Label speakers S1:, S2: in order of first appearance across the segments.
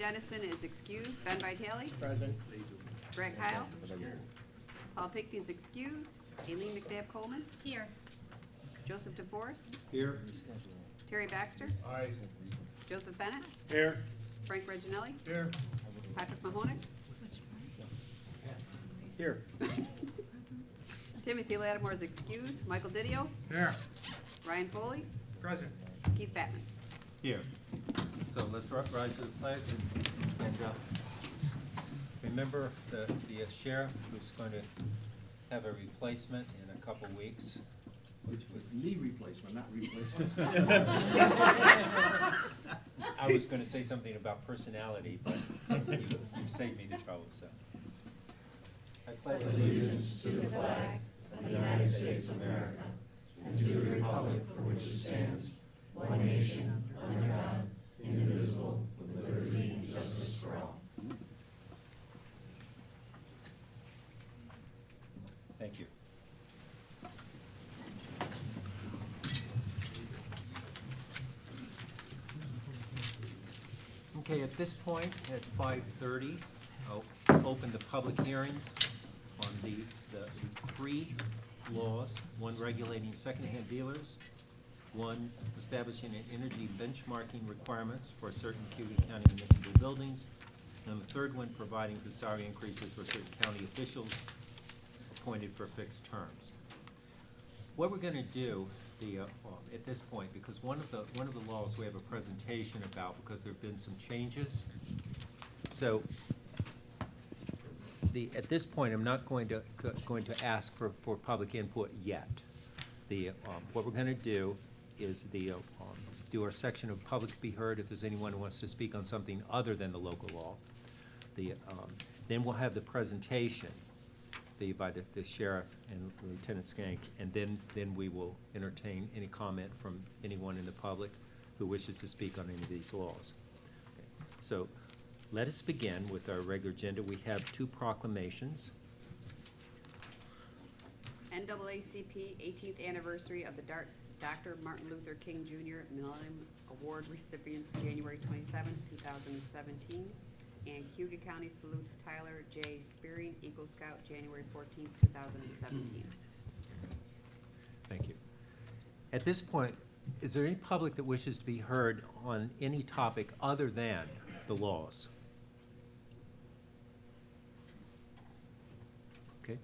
S1: Dennison is excused. Ben Vitale.
S2: Present.
S1: Brett Kyle. Paul Pickney is excused. Aileen McNabb Coleman.
S3: Here.
S1: Joseph DeForest.
S2: Here.
S1: Terry Baxter.
S2: Aye.
S1: Joseph Bennett.
S2: Here.
S1: Frank Reginelli.
S2: Here.
S1: Patrick Mahonik.
S2: Here.
S1: Timothy Lattimore is excused. Michael Didio.
S2: Here.
S1: Ryan Foley.
S2: Present.
S1: Keith Batman.
S4: Here. So let's rise to the pledge and stand up. Remember the sheriff who's going to have a replacement in a couple weeks, which was,
S5: Knee replacement, not replacement.
S4: I was going to say something about personality, but you saved me the trouble, so. I pledge allegiance
S6: to the flag of the United States of America and to the republic for which it stands, one nation, under God, indivisible, with liberty and justice for all.
S4: Thank you. Okay, at this point, at 5:30, I'll open the public hearings on the three laws, one regulating secondhand dealers, one establishing an energy benchmarking requirements for certain Cayuga County municipal buildings, and the third one providing for salary increases for certain county officials appointed for fixed terms. What we're going to do at this point, because one of the laws we have a presentation about because there have been some changes. So at this point, I'm not going to ask for public input yet. What we're going to do is do our section of public to be heard if there's anyone who wants to speak on something other than the local law. Then we'll have the presentation by the sheriff and Lieutenant Skank, and then we will entertain any comment from anyone in the public who wishes to speak on any of these laws. Okay. So let us begin with our regular agenda. We have two proclamations.
S1: NAACP 18th anniversary of the Dr. Martin Luther King Jr. Millennium Award recipients, January 27, 2017. And Cayuga County salutes Tyler J. Spearing, Eagle Scout, January 14, 2017.
S4: Thank you. At this point, is there any public that wishes to be heard on any topic other than the laws? Okay,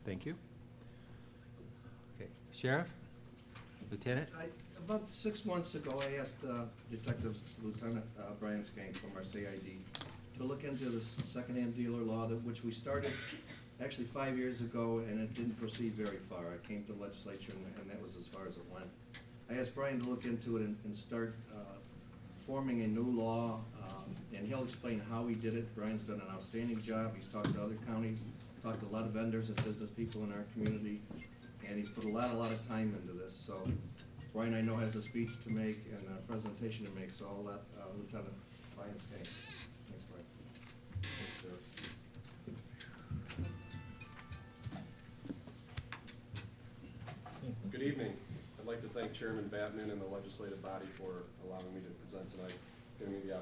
S4: thank you. Okay, Sheriff? Lieutenant?
S5: About 6 months ago, I asked Detective Lieutenant Brian Skank from our CID to look into the secondhand dealer law, which we started actually 5 years ago, and it didn't proceed very far. I came to the legislature, and that was as far as it went. I asked Brian to look into it and start forming a new law, and he'll explain how he did it. Brian's done an outstanding job. He's talked to other counties, talked to a lot of vendors and business people in our community, and he's put a lot of time into this. So Brian, I know, has a speech to make and a presentation to make, so I'll let Lieutenant Brian Skank. Thanks, Brian. Thanks, Sheriff.
S7: Good evening. I'd like to thank Chairman Batman and the legislative body for allowing me to present tonight, giving me the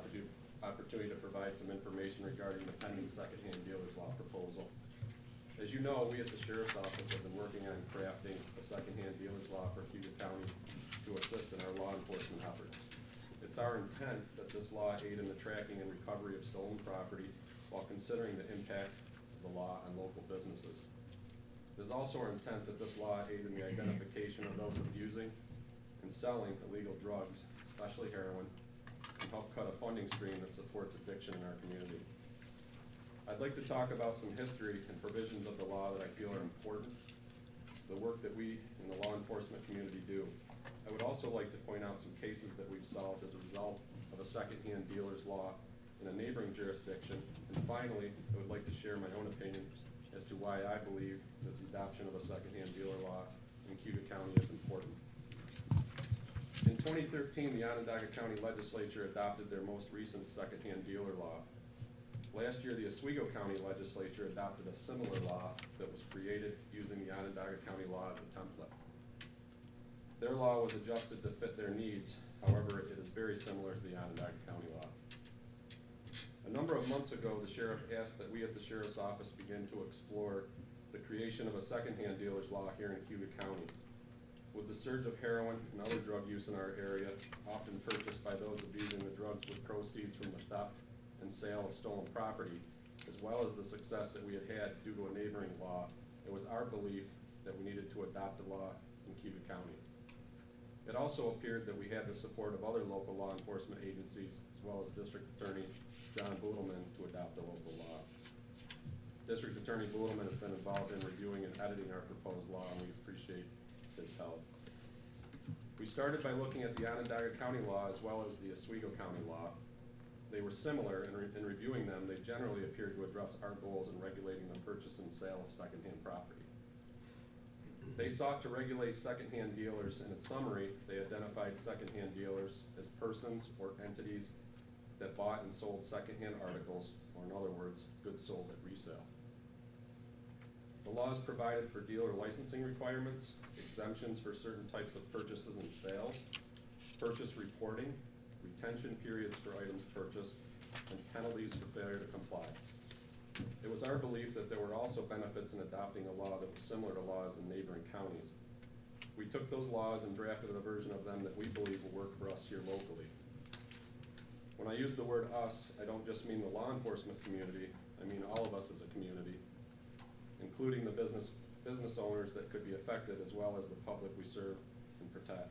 S7: opportunity to provide some information regarding the pending secondhand dealers law proposal. As you know, we at the Sheriff's Office have been working on crafting a secondhand dealers law for Cayuga County to assist in our law enforcement efforts. It's our intent that this law aid in the tracking and recovery of stolen property while considering the impact of the law on local businesses. It is also our intent that this law aid in the identification of those abusing and selling illegal drugs, especially heroin, and help cut a funding stream that supports addiction in our community. I'd like to talk about some history and provisions of the law that I feel are important, the work that we in the law enforcement community do. I would also like to point out some cases that we've solved as a result of a secondhand dealer's law in a neighboring jurisdiction. And finally, I would like to share my own opinion as to why I believe that the adoption of a secondhand dealer law in Cayuga County is important. In 2013, the Onondaga County Legislature adopted their most recent secondhand dealer law. Last year, the Oswego County Legislature adopted a similar law that was created using the Onondaga County law as a template. Their law was adjusted to fit their needs, however, it is very similar to the Onondaga County law. number of months ago, the sheriff asked that we at the sheriff's office begin to explore the creation of a secondhand dealer's law here in Cayuga County. With the surge of heroin and other drug use in our area, often purchased by those abusing the drugs with proceeds from the theft and sale of stolen property, as well as the success that we had due to a neighboring law, it was our belief that we needed to adopt a law in Cayuga County. It also appeared that we had the support of other local law enforcement agencies, as well as District Attorney John Boodleman, to adopt a local law. District Attorney Boodleman has been involved in reviewing and editing our proposed law, and we appreciate his help. We started by looking at the Onondaga County law as well as the Oswego County law. They were similar, and in reviewing them, they generally appeared to address our goals in regulating the purchase and sale of secondhand property. They sought to regulate secondhand dealers, and in summary, they identified secondhand dealers as persons or entities that bought and sold secondhand articles, or in other words, goods sold at resale. The laws provided for dealer licensing requirements, exemptions for certain types of purchases and sales, purchase reporting, retention periods for items purchased, and penalties for failure to comply. It was our belief that there were also benefits in adopting a law that was similar to laws in neighboring counties. We took those laws and drafted a version of them that we believe will work for us here locally. When I use the word us, I don't just mean the law enforcement community, I mean all of us as a community, including the business owners that could be affected, as well as the public we serve and protect.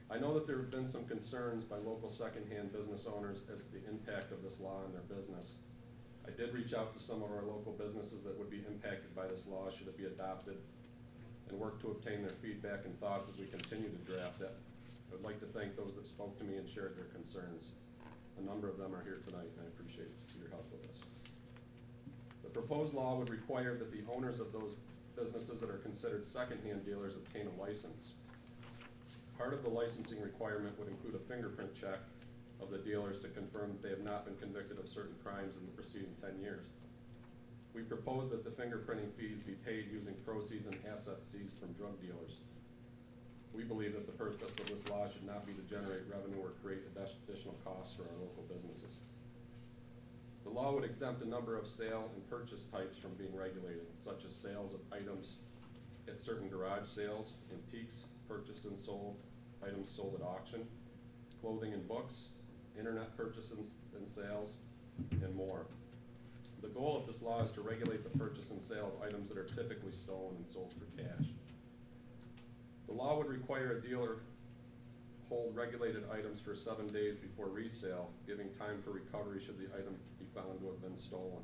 S7: I know that there have been some concerns by local secondhand business owners as to the impact of this law on their business. I did reach out to some of our local businesses that would be impacted by this law should it be adopted, and work to obtain their feedback and thoughts as we continue to draft it. I would like to thank those that spoke to me and shared their concerns. A number of them are here tonight, and I appreciate your help with this. The proposed law would require that the owners of those businesses that are considered secondhand dealers obtain a license. Part of the licensing requirement would include a fingerprint check of the dealers to confirm that they have not been convicted of certain crimes in the preceding 10 years. We propose that the fingerprinting fees be paid using proceeds and assets seized from drug dealers. We believe that the purpose of this law should not be to generate revenue or create additional costs for our local businesses. The law would exempt a number of sale and purchase types from being regulated, such as sales of items at certain garage sales, antiques purchased and sold, items sold at auction, clothing and books, internet purchases and sales, and more. The goal of this law is to regulate the purchase and sale of items that are typically stolen and sold for cash. The law would require a dealer hold regulated items for 7 days before resale, giving time for recovery should the item be found to have been stolen.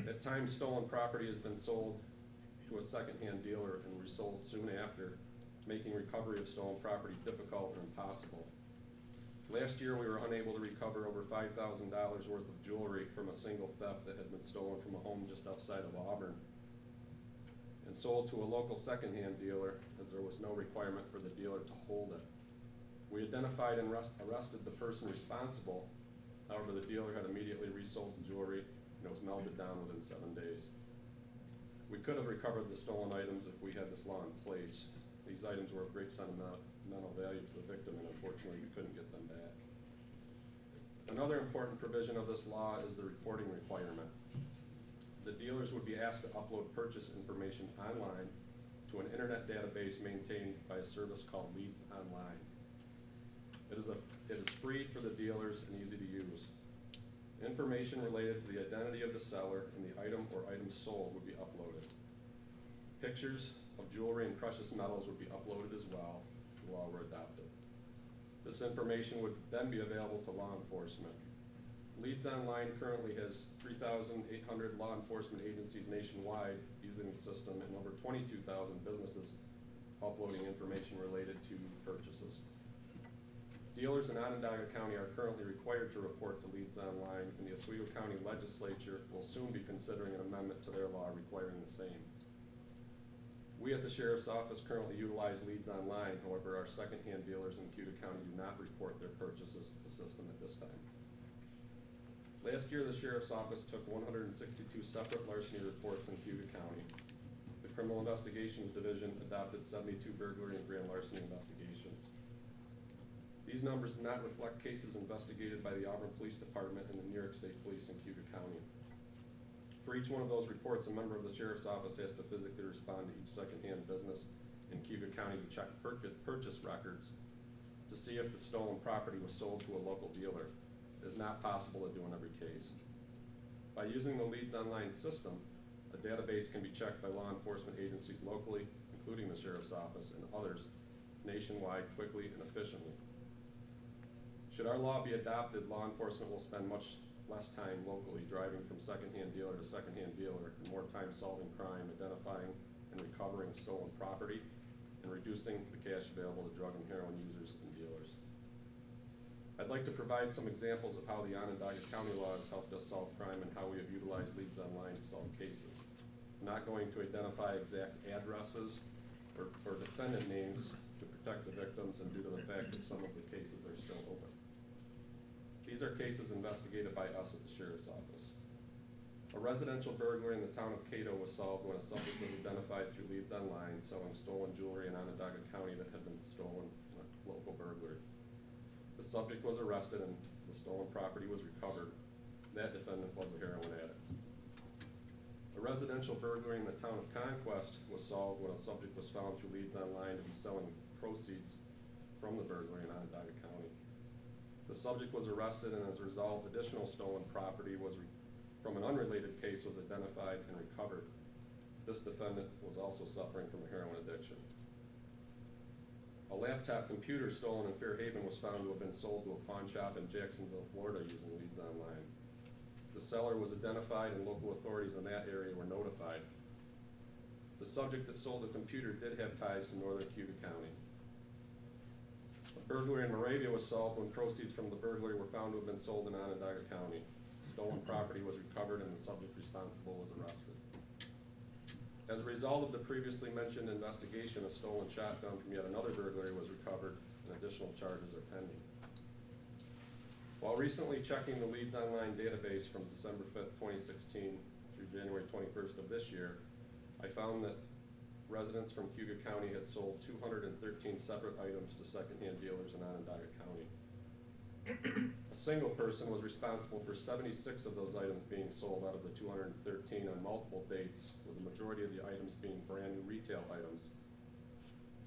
S7: At times, stolen property has been sold to a secondhand dealer and resold soon after, making recovery of stolen property difficult or impossible. Last year, we were unable to recover over $5,000 worth of jewelry from a single theft that had been stolen from a home just outside of Auburn and sold to a local secondhand dealer, as there was no requirement for the dealer to hold it. We identified and arrested the person responsible. However, the dealer had immediately resold the jewelry and it was melted down within 7 days. We could have recovered the stolen items if we had this law in place. These items were of great sentimental value to the victim, and unfortunately we couldn't get them back. Another important provision of this law is the reporting requirement. The dealers would be asked to upload purchase information online to an internet database maintained by a service called Leads Online. It is free for the dealers and easy to use. Information related to the identity of the seller and the item or items sold would be uploaded. Pictures of jewelry and precious metals would be uploaded as well. The law were adopted. This information would then be available to law enforcement. Leads Online currently has 3,800 law enforcement agencies nationwide using the system and over 22,000 businesses uploading information related to purchases. Dealers in Onondaga County are currently required to report to Leads Online, and the Oswego County Legislature will soon be considering an amendment to their law requiring the same. We at the Sheriff's Office currently utilize Leads Online. However, our secondhand dealers in Cayuga County do not report their purchases to the system at this time. Last year, the Sheriff's Office took 162 separate larceny reports in Cayuga County. The Criminal Investigations Division adopted 72 burglary and grand larceny investigations. These numbers do not reflect cases investigated by the Auburn Police Department and the New York State Police in Cayuga County. For each one of those reports, a member of the Sheriff's Office has to physically respond to each secondhand business in Cayuga County to check purchase records to see if the stolen property was sold to a local dealer. It is not possible to do in every case. By using the Leads Online system, a database can be checked by law enforcement agencies locally, including the Sheriff's Office and others nationwide, quickly and efficiently. Should our law be adopted, law enforcement will spend much less time locally driving from secondhand dealer to secondhand dealer and more time solving crime, identifying and recovering stolen property, and reducing the cash available to drug and heroin users and dealers. I'd like to provide some examples of how the Onondaga County law has helped us solve crime and how we have utilized Leads Online to solve cases. I'm not going to identify exact addresses or defendant names to protect the victims and due to the fact that some of the cases are still open. These are cases investigated by us at the Sheriff's Office. A residential burglary in the town of Cayuga was solved when a subject was identified through Leads Online selling stolen jewelry in Onondaga County that had been stolen in a local burglary. The subject was arrested and the stolen property was recovered. That defendant was a heroin addict. A residential burglary in the town of Conquest was solved when a subject was found through Leads Online to be selling proceeds from the burglary in Onondaga County. The subject was arrested, and as a result, additional stolen property from an unrelated case was identified and recovered. This defendant was also suffering from a heroin addiction. A laptop computer stolen in Fairhaven was found to have been sold to a pawn shop in Jacksonville, Florida using Leads Online. The seller was identified and local authorities in that area were notified. The subject that sold the computer did have ties to northern Cayuga County. A burglary in Moravia was solved when proceeds from the burglary were found to have been sold in Onondaga County. Stolen property was recovered and the subject responsible was arrested. As a result of the previously mentioned investigation, a stolen shotgun from yet another burglary was recovered and additional charges are pending. While recently checking the Leads Online database from December 5th, 2016 through January 21st of this year, I found that residents from Cayuga County had sold 213 separate items to secondhand dealers in Onondaga County. A single person was responsible for 76 of those items being sold out of the 213 on multiple dates, with the majority of the items being brand new retail items.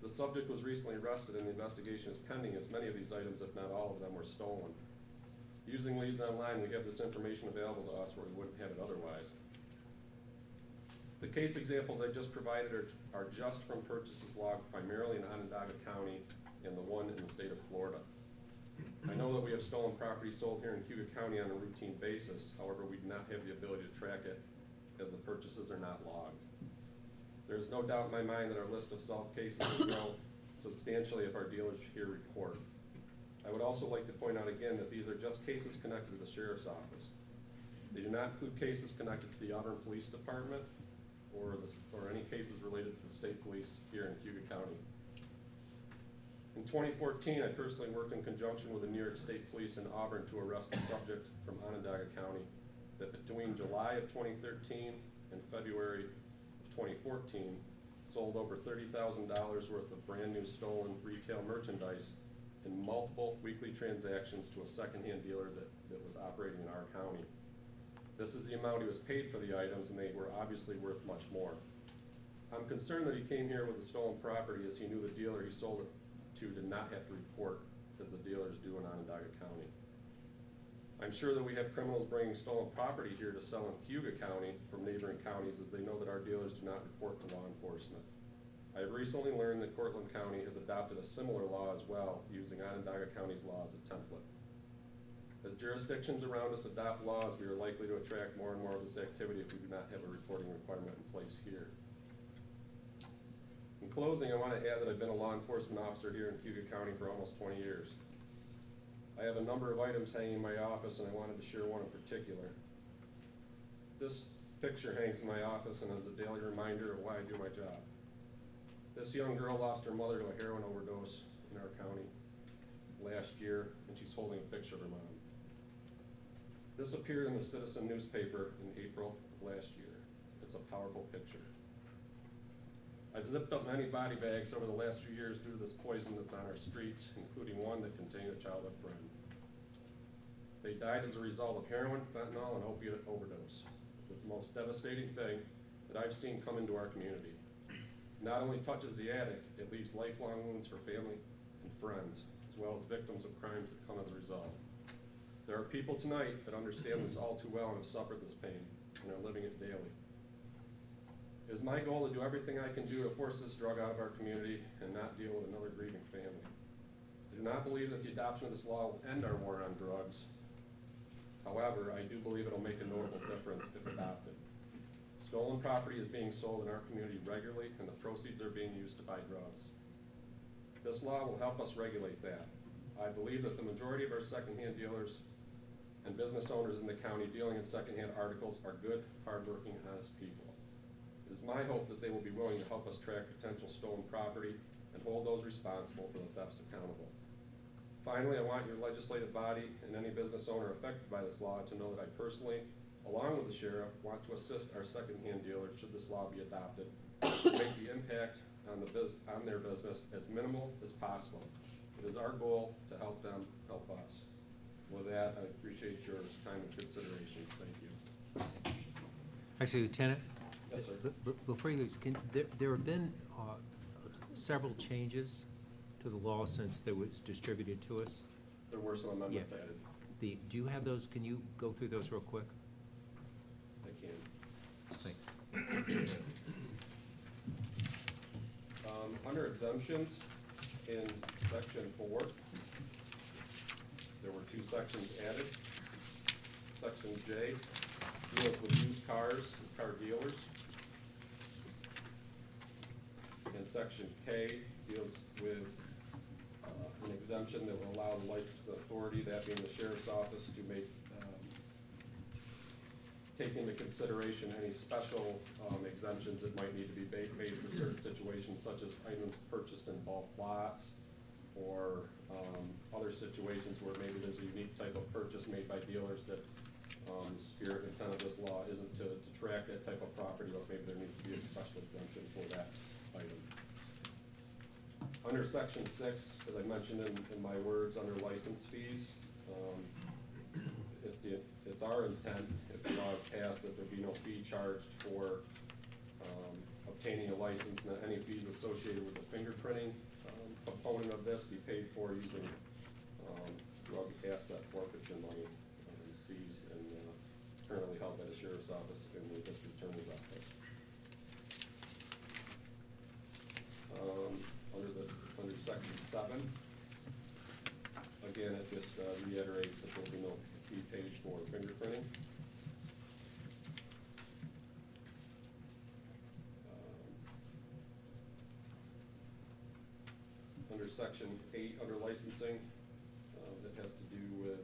S7: The subject was recently arrested and the investigation is pending, as many of these items, if not all of them, were stolen. Using Leads Online, we have this information available to us where we wouldn't have it otherwise. The case examples I just provided are just from purchases logged primarily in Onondaga County and the one in the state of Florida. I know that we have stolen property sold here in Cayuga County on a routine basis. However, we do not have the ability to track it as the purchases are not logged. There is no doubt in my mind that our list of solved cases will grow substantially if our dealers here report. I would also like to point out again that these are just cases connected to the Sheriff's Office. They do not include cases connected to the Auburn Police Department or any cases related to the state police here in Cayuga County. In 2014, I personally worked in conjunction with the New York State Police in Auburn to arrest a subject from Onondaga County that between July of 2013 and February of 2014 sold over $30,000 worth of brand new stolen retail merchandise in multiple weekly transactions to a secondhand dealer that was operating in our county. This is the amount he was paid for the items, and they were obviously worth much more. I'm concerned that he came here with the stolen property as he knew the dealer he sold it to did not have to report, as the dealers do in Onondaga County. I'm sure that we have criminals bringing stolen property here to sell in Cayuga County from neighboring counties, as they know that our dealers do not report to law enforcement. I have recently learned that Cortland County has adopted a similar law as well, using Onondaga County's law as a template. As jurisdictions around us adopt laws, we are likely to attract more and more of this activity if we do not have a reporting requirement in place here. In closing, I want to add that I've been a law enforcement officer here in Cayuga County for almost 20 years. I have a number of items hanging in my office, and I wanted to share one in particular. This picture hangs in my office and is a daily reminder of why I do my job. This young girl lost her mother to a heroin overdose in our county last year, and she's holding a picture of her mom. This appeared in the Citizen newspaper in April of last year. It's a powerful picture. I've zipped up many body bags over the last few years due to this poison that's on our streets, including one that contained a childhood friend. They died as a result of heroin, fentanyl, and opiate overdose. It's the most devastating thing that I've seen come into our community. It not only touches the addict, it leaves lifelong wounds for family and friends, as well as victims of crimes that come as a result. There are people tonight that understand this all too well and have suffered this pain and are living it daily. It is my goal to do everything I can do to force this drug out of our community and not deal with another grieving family. I do not believe that the adoption of this law will end our war on drugs. However, I do believe it'll make a notable difference if adopted. Stolen property is being sold in our community regularly, and the proceeds are being used to buy drugs. This law will help us regulate that. I believe that the majority of our secondhand dealers and business owners in the county dealing in secondhand articles are good, hardworking, honest people. It is my hope that they will be willing to help us track potential stolen property and hold those responsible for the thefts accountable. Finally, I want your legislative body and any business owner affected by this law to know that I personally, along with the sheriff, want to assist our secondhand dealers should this law be adopted, to make the impact on their business as minimal as possible. It is our goal to help them help us. With that, I appreciate your time and consideration. Thank you.
S4: Actually, Lieutenant?
S7: Yes, sir.
S4: Before you leave, there have been several changes to the law since it was distributed to us.
S7: There were some amendments
S4: Yeah.
S7: added.
S4: Do you have those? Can you go through those real quick?
S7: I can.
S4: Thanks.
S7: Under exemptions, in section 4, there were 2 sections added. Section J deals with used cars and car dealers. And section K deals with an exemption that will allow the licensing authority, that being the sheriff's office, to make, take into consideration any special exemptions that might need to be made for certain situations, such as items purchased in bulk lots, or other situations where maybe there's a unique type of purchase made by dealers that the spirit and intent of this law isn't to track that type of property, but maybe there needs to be a special exemption for that item. Under section 6, as I mentioned in my words, under license fees, it's our intent, if the law is passed, that there be no fee charged for obtaining a license, and that any fees associated with the fingerprinting component of this be paid for using drug asset forfeiture money seized and currently held by the sheriff's office and the district attorney's office. Under section 7, again, it just reiterates that there will be no fee paid for fingerprinting. Under section 8, under licensing, that has to do with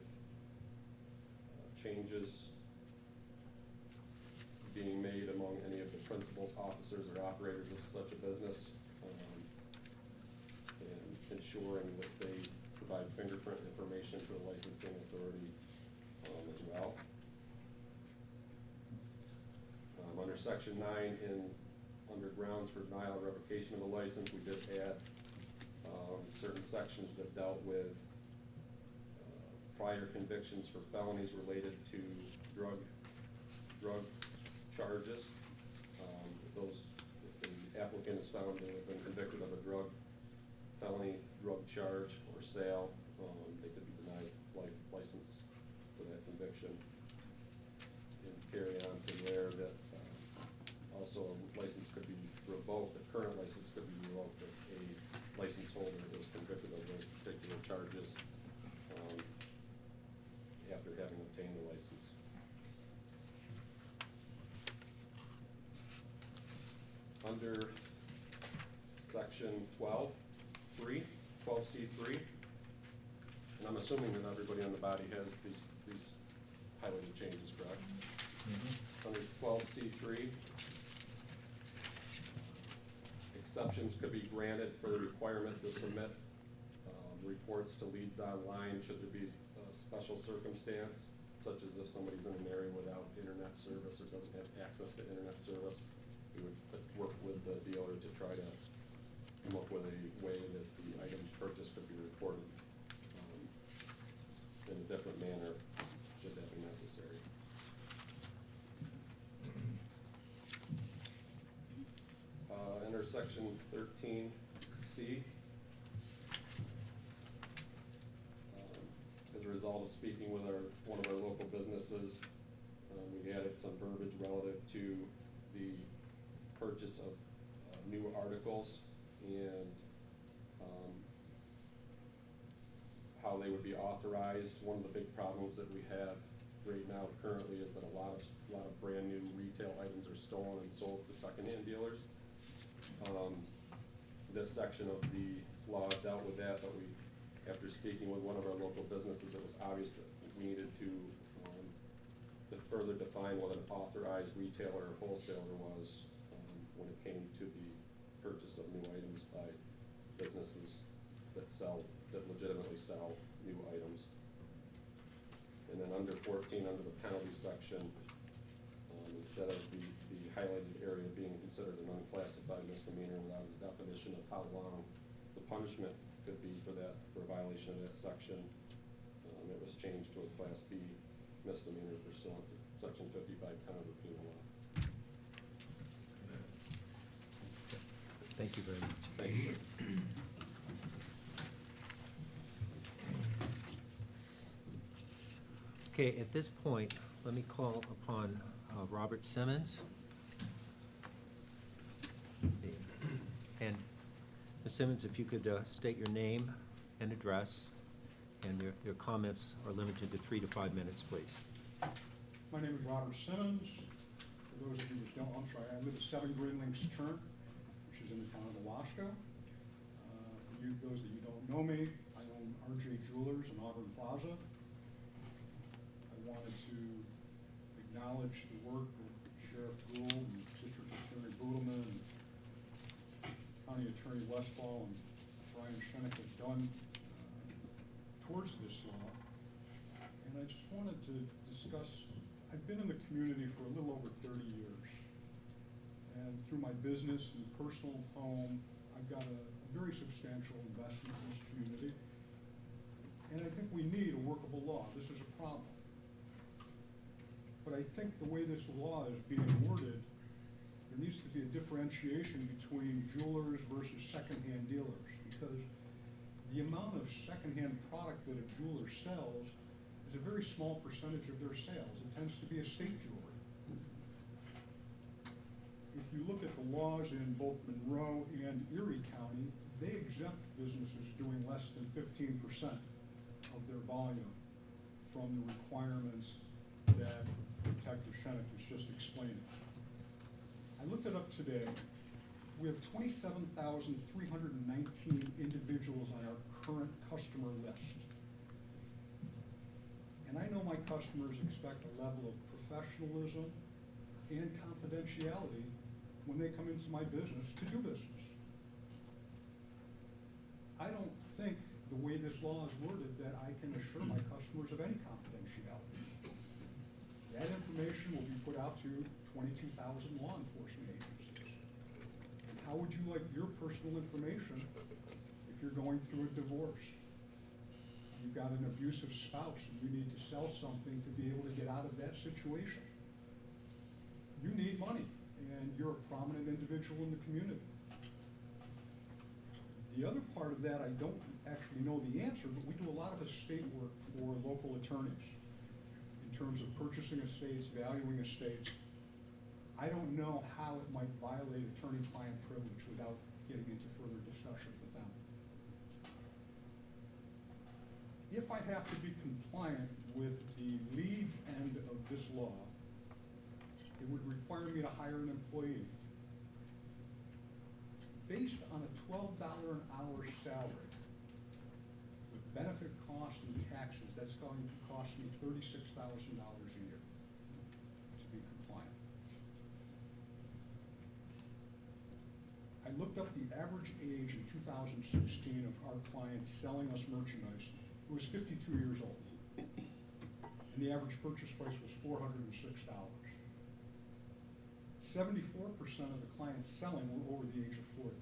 S7: changes being made among any of the principals, officers, or operators of such a business, and ensuring that they provide fingerprint information to the licensing authority as well. Under section 9, under grounds for denial or revocation of a license, we did add certain sections that dealt with prior convictions for felonies related to drug charges. If the applicant is found to have been convicted of a felony drug charge or sale, they could be denied license for that conviction. And carry on to where that also a license could be revoked, a current license could be revoked if a license holder is convicted of those particular charges after having obtained the license. Under section 12C3, and I'm assuming that everybody on the body has these highlighted changes, correct? Mm-hmm. Under 12C3, exceptions could be granted for the requirement to submit reports to leads online should there be a special circumstance, such as if somebody's in an area without internet service or doesn't have access to internet service. we would work with the dealer to try to come up with a way that the items purchased could be reported in a different manner, should that be necessary. Under section 13C, as a result of speaking with one of our local businesses, we added some verbiage relative to the purchase of new articles and how they would be authorized. One of the big problems that we have right now currently is that a lot of brand new retail items are stolen and sold to secondhand dealers. This section of the law dealt with that, but after speaking with one of our local businesses, it was obvious that we needed to further define what an authorized retailer or wholesaler was when it came to the purchase of new items by businesses that legitimately sell new items. And then under 14, under the penalty section, instead of the highlighted area being considered an unclassified misdemeanor without a definition of how long the punishment could be for a violation of that section, it was changed to a Class B misdemeanor pursuant to Section 5510 of the penal law.
S4: Thank you very much.
S7: Thank you, sir.
S4: Okay, at this point, let me call upon Robert Simmons. And Ms. Simmons, if you could state your name and address, and your comments are limited to 3 to 5 minutes, please.
S2: My name is Robert Simmons. For those of you that don't, I'm sorry, I live at 7 Green Links Turn, which is in the town of Owasco. For those that you don't know me, I own RJ Jewelers in Auburn Plaza. I wanted to acknowledge the work that Sheriff Gould and District Attorney Budelman and County Attorney Westfall and Brian Schoeneck have done towards this law. And I just wanted to discuss, I've been in the community for a little over 30 years. And through my business and personal home, I've got a very substantial investment in this community. And I think we need a workable law. This is a problem. But I think the way this law is being worded, there needs to be a differentiation between jewelers versus secondhand dealers, because the amount of secondhand product that a jeweler sells is a very small percentage of their sales. It tends to be estate jewelry. If you look at the laws in both Monroe and Erie County, they exempt businesses doing less than 15% of their volume from the requirements that Detective Schoeneck was just explaining. I looked it up today. We have 27,319 individuals on our current customer list. And I know my customers expect a level of professionalism and confidentiality when they come into my business to do business. I don't think the way this law is worded that I can assure my customers of any confidentiality. That information will be put out to 22,000 law enforcement agencies. And how would you like your personal information if you're going through a divorce? You've got an abusive spouse and you need to sell something to be able to get out of that situation. You need money and you're a prominent individual in the community. The other part of that, I don't actually know the answer, but we do a lot of estate work for local attorneys in terms of purchasing estates, valuing estates. I don't know how it might violate attorney-client privilege without getting into further discussion with them. If I have to be compliant with the leads end of this law, it would require me to hire an employee. Based on a $12 an hour salary, with benefit costs and taxes, that's going to cost me $36,000 a year to be compliant. I looked up the average age in 2016 of our clients selling us merchandise. It was 52 years old. And the average purchase price was $406. 74% of the clients selling were over the age of 40.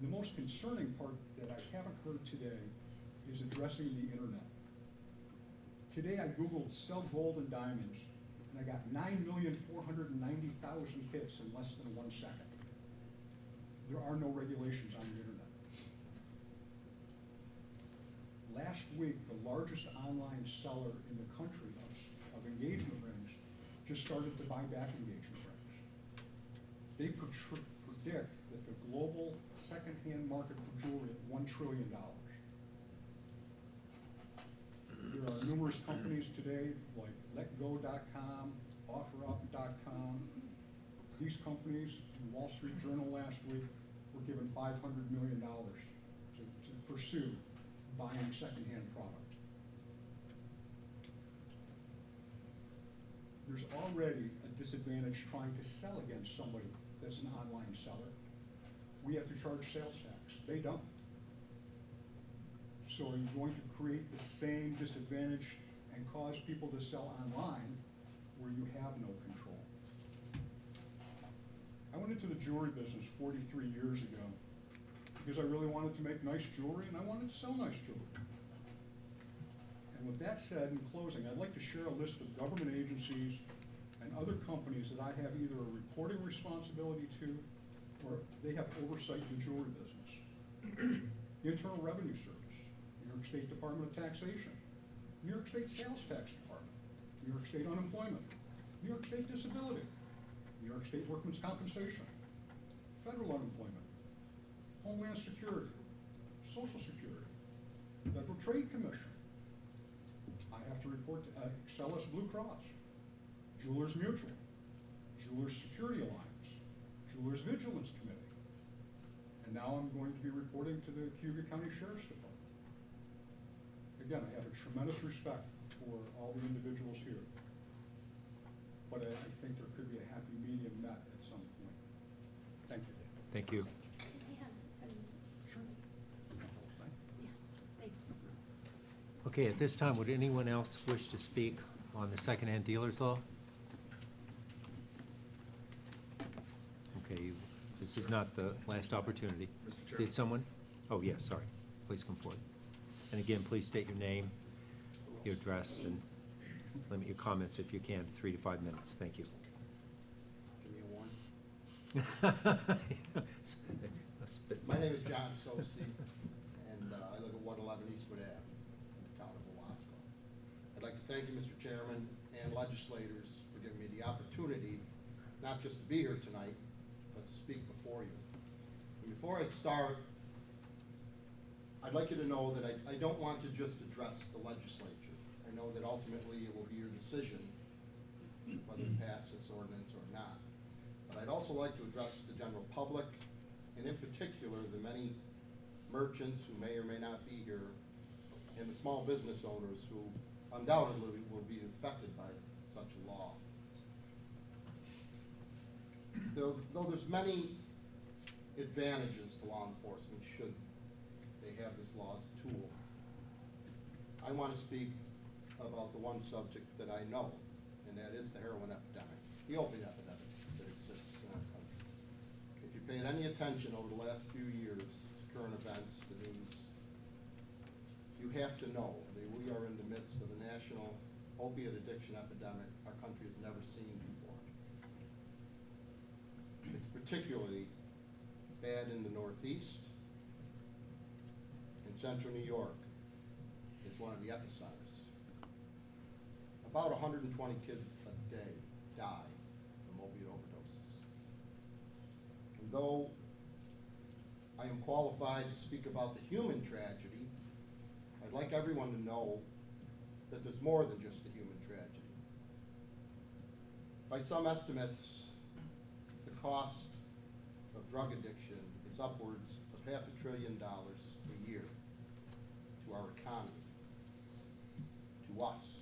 S2: The most concerning part that I haven't heard today is addressing the internet. Today I Googled sell gold and diamonds, and I got 9,490,000 hits in less than 1 second. There are no regulations on the internet. Last week, the largest online seller in the country of engagement rings just started to buy back engagement rings. They predict that the global secondhand market for jewelry at $1 trillion. There are numerous companies today like LetGo.com, OfferUp.com. These companies, the Wall Street Journal last week, were given $500 million to pursue buying secondhand product. There's already a disadvantage trying to sell against somebody that's an online seller. We have to charge sales tax. They don't. So are you going to create the same disadvantage and cause people to sell online where you have no control? I went into the jewelry business 43 years ago because I really wanted to make nice jewelry and I wanted to sell nice jewelry. And with that said, in closing, I'd like to share a list of government agencies and other companies that I have either a reporting responsibility to or they have oversight in the jewelry business. The Internal Revenue Service, New York State Department of Taxation, New York State Sales Tax Department, New York State Unemployment, New York State Disability, New York State Workmen's Compensation, Federal Unemployment, Homeland Security, Social Security, Federal Trade Commission. I have to report to Excellus Blue Cross, Jewelers Mutual, Jewelers Security Alliance, Jewelers Vigilance Committee. And now I'm going to be reporting to the Cayuga County Sheriff's Department. Again, I have a tremendous respect for all the individuals here. But I think there could be a happy medium met at some point. Thank you.
S4: Thank you.
S2: Sure.
S4: Okay, at this time, would anyone else wish to speak on the secondhand dealers law? Okay, this is not the last opportunity.
S3: Mr. Chairman.
S4: Did someone? Oh, yes, sorry. Please come forward. And again, please state your name, your address, and limit your comments if you can, 3 to 5 minutes. Thank you.
S3: Give me a warning. My name is John Sosi, and I live at 111 Eastwood Ave in the town of Owasco. I'd like to thank you, Mr. Chairman, and legislators for giving me the opportunity not just to be here tonight, but to speak before you. And before I start, I'd like you to know that I don't want to just address the legislature. I know that ultimately it will be your decision whether to pass this ordinance or not. But I'd also like to address the general public, and in particular, the many merchants who may or may not be here, and the small business owners who undoubtedly will be affected by such a law. Though there's many advantages to law enforcement should they have this law as a tool, I want to speak about the one subject that I know, and that is the heroin epidemic, the opiate epidemic that exists in our country. If you paid any attention over the last few years, current events, the news, you have to know that we are in the midst of a national opiate addiction epidemic our country has never seen before. It's particularly bad in the Northeast. In central New York is one of the epicenters. About 120 kids a day die from opiate overdoses. And though I am qualified to speak about the human tragedy, I'd like everyone to know that there's more than just a human tragedy. By some estimates, the cost of drug addiction is upwards of $500 billion a year to our economy, to us.